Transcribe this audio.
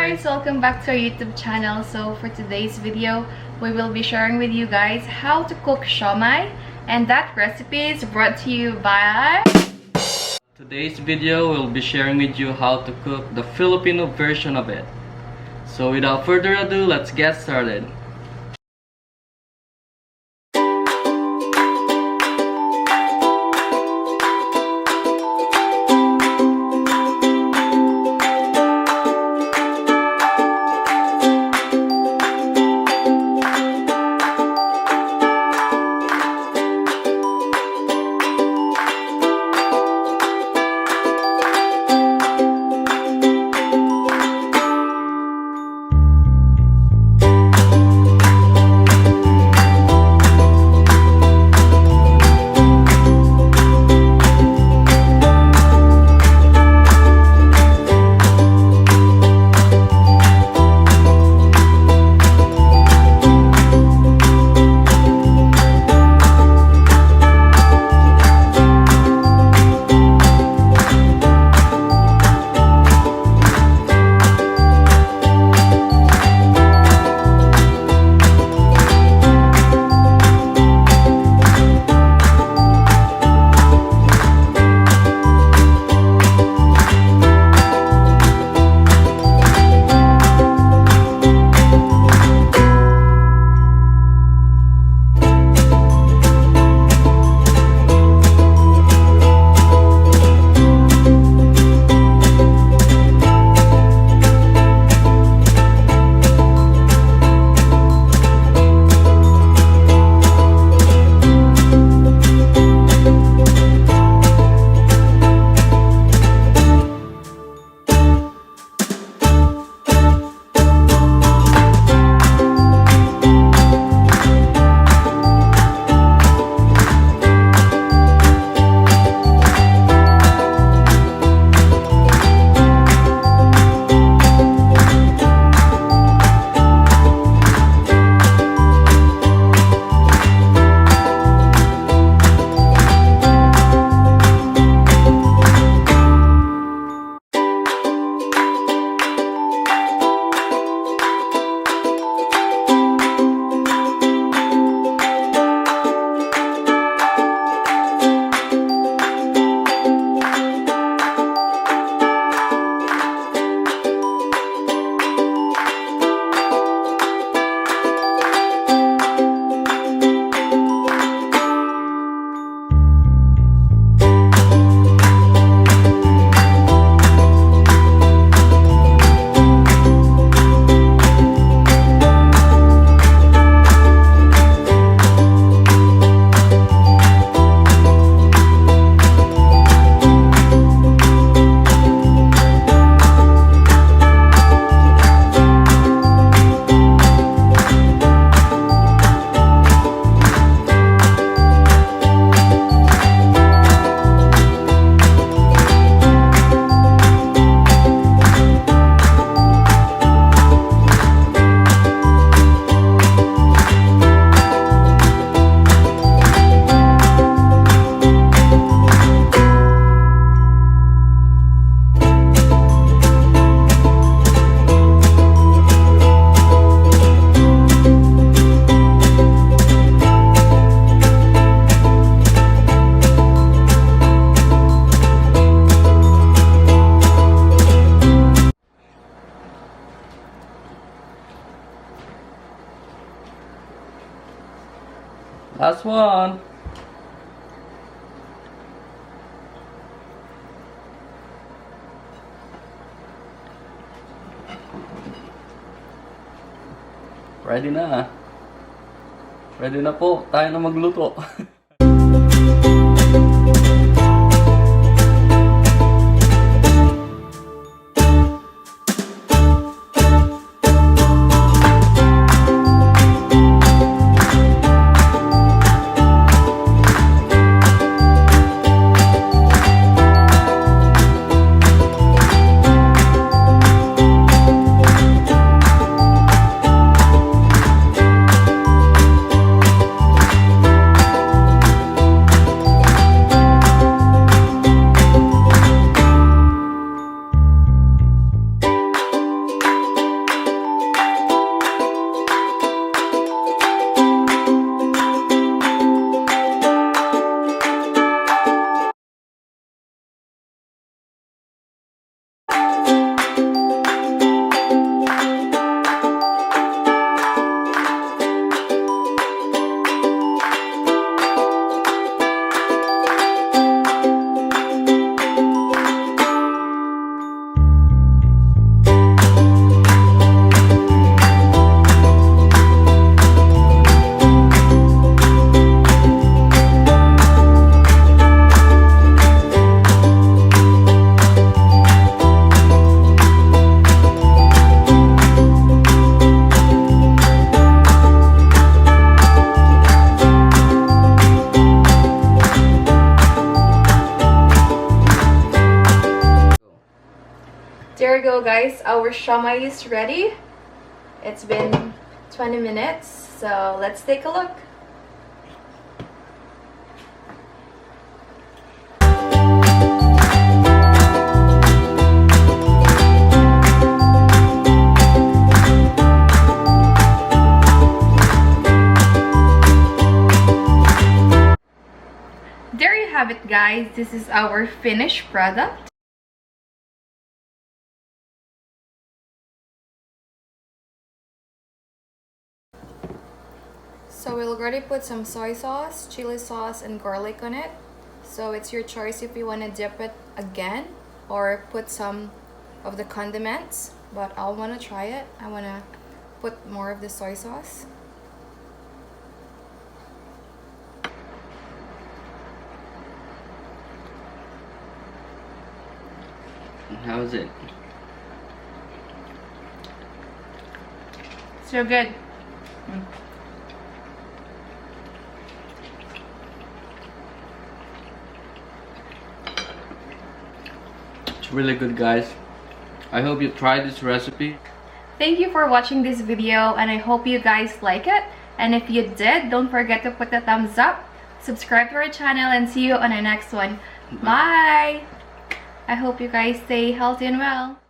guys! Welcome back to our YouTube channel. So for today's video, we will be sharing with you guys how to cook siomai, and that recipe is brought to you by... Today's video will be sharing with you how to cook the Filipino version of it. So without further ado, let's get started. Last one. Ready na. Ready na po. Tayo na magluto. So guys, our Shumai is ready. It's been 20 minutes, so let's take a look. There you have it, guys. This is our finished product. So we'll already put some soy sauce, chili sauce, and garlic on it. So it's your choice if you want to dip it again or put some of the condiments. But I'll want to try it. I want to put more of the soy sauce. How is it? So good. It's really good, guys. I hope you try this recipe. Thank you for watching this video, and I hope you guys like it. And if you did, don't forget to put a thumbs up, subscribe to our channel, and see you on our next one. Bye! I hope you guys stay healthy and well.